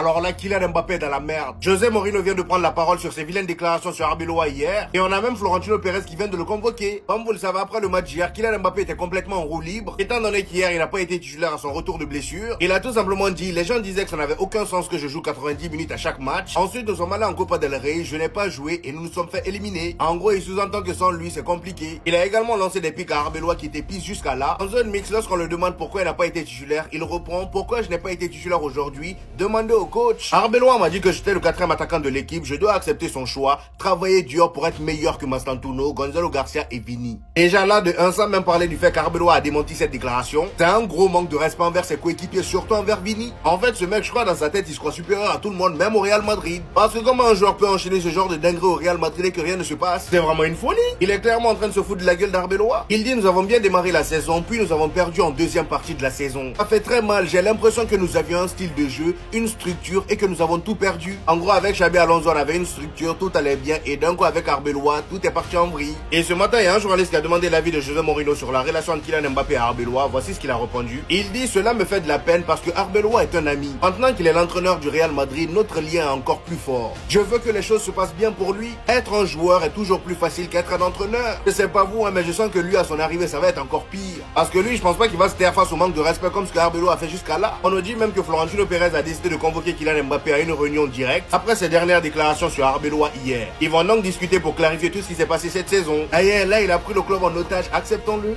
Alors là, Kylian Mbappé est dans la merde. José Mourinho vient de prendre la parole sur ses vilaines déclarations sur Arbeloa hier. Et on a même Florentino Pérez qui vient de le convoquer. Comme vous le savez, après le match hier, Kylian Mbappé était complètement en roue libre. Étant donné qu'hier, il n'a pas été titulaire à son retour de blessure, il a tout simplement dit, les gens disaient que ça n'avait aucun sens que je joue 90 minutes à chaque match. Ensuite, nous sommes allés en Copa del Rey, je n'ai pas joué et nous nous sommes fait éliminer. En gros, il sous-entend que sans lui, c'est compliqué. Il a également lancé des pics à Arbeloa qui étaient pisse jusqu'à là. En zone mix, lorsqu'on le demande pourquoi il n'a pas été titulaire, il reprend, pourquoi je n'ai pas été titulaire aujourd'hui? Demandez au coach. Arbeloa m'a dit que j'étais le quatrième attaquant de l'équipe, je dois accepter son choix, travailler dur pour être meilleur que Mastantuono, Gonzalo Garcia et Vini. Déjà là, de un, sans même parler du fait qu'Arbeloa a démenti cette déclaration, c'est un gros manque de respect envers ses coéquipiers, surtout envers Vini. En fait, ce mec, je crois, dans sa tête, il se croit supérieur à tout le monde, même au Real Madrid. Parce que comment un joueur peut enchaîner ce genre de dinguerie au Real Madrid et que rien ne se passe? C'est vraiment une folie. Il est clairement en train de se foutre de la gueule d'Arbeloa. Il dit, nous avons bien démarré la saison, puis nous avons perdu en deuxième partie de la saison. Ça fait très mal, j'ai l'impression que nous avions un style de jeu, une structure et que nous avons tout perdu. En gros, avec Xabi Alonso, on avait une structure, tout allait bien, et d'un coup, avec Arbeloa, tout est parti en vrille. Et ce matin, il y a un journaliste qui a demandé l'avis de José Mourinho sur la relation entre Kylian Mbappé et Arbeloa. Voici ce qu'il a répondu. Il dit, cela me fait de la peine parce que Arbeloa est un ami. Maintenant qu'il est l'entraîneur du Real Madrid, notre lien est encore plus fort. Je veux que les choses se passent bien pour lui. Être un joueur est toujours plus facile qu'être un entraîneur. Je sais pas vous, mais je sens que lui, à son arrivée, ça va être encore pire. Parce que lui, je pense pas qu'il va se taire face au manque de respect comme ce que Arbeloa a fait jusqu'à là. On nous dit même que Florentino Pérez a décidé de convoquer Kylian Mbappé à une réunion directe après ses dernières déclarations sur Arbeloa hier. Ils vont donc discuter pour clarifier tout ce qui s'est passé cette saison. Aïe, là, il a pris le club en otage, acceptons-le.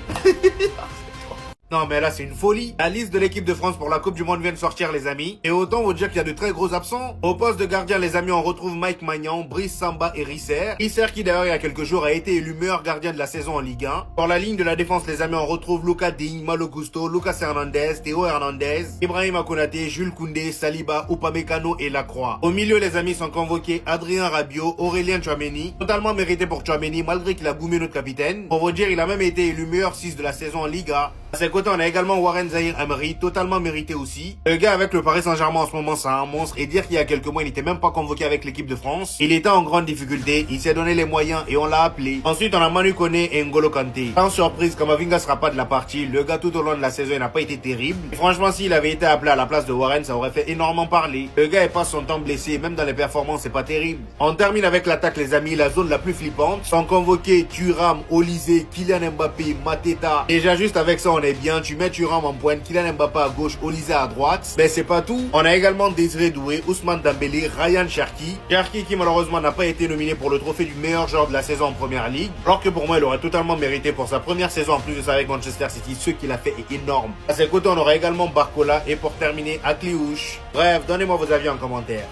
Non mais là c'est une folie. La liste de l'équipe de France pour la Coupe du Monde vient de sortir les amis. Et autant vous dire qu'il y a de très gros absents. Au poste de gardien les amis on retrouve Mike Maignan, Brice Samba et Risser. Risser qui d'ailleurs il y a quelques jours a été élu meilleur gardien de la saison en Ligue 1. Pour la ligne de la défense les amis on retrouve Lucas Digne, Malo Gusto, Lucas Hernandez, Théo Hernandez, Ibrahima Konaté, Jules Koundé, Saliba, Upamecano et Lacroix. Au milieu les amis sont convoqués Adrien Rabiot, Aurélien Tchouaméni. Totalement mérité pour Tchouaméni malgré qu'il a goumé notre capitaine. Pour vous dire il a même été élu meilleur 6 de la saison en Ligue 1. À ses côtés, on a également Warren Zahir Emery, totalement mérité aussi. Le gars avec le Paris Saint-Germain en ce moment, c'est un monstre. Et dire qu'il y a quelques mois, il n'était même pas convoqué avec l'équipe de France. Il était en grande difficulté, il s'est donné les moyens et on l'a appelé. Ensuite, on a Manu Koné et N'Golo Kanté. Sans surprise, Kamavinga sera pas de la partie. Le gars tout au long de la saison, il n'a pas été terrible. Et franchement, s'il avait été appelé à la place de Warren, ça aurait fait énormément parler. Le gars, il passe son temps blessé, même dans les performances, c'est pas terrible. On termine avec l'attaque, les amis, la zone la plus flippante. Sont convoqués Thuram, Olysée, Kylian Mbappé, Mateta. Déjà, juste avec ça, on est bien. Tu mets Thuram en pointe, Kylian Mbappé à gauche, Olysée à droite. Mais c'est pas tout. On a également Désiré Doué, Ousmane Dembélé, Ryan Cherki. Cherki qui malheureusement n'a pas été nominé pour le trophée du meilleur joueur de la saison en première ligue. Alors que pour moi, il aurait totalement mérité pour sa première saison en plus de ça avec Manchester City. Ce qu'il a fait est énorme. À ses côtés, on aura également Barcola et pour terminer, Akliouche. Bref, donnez-moi vos avis en commentaire.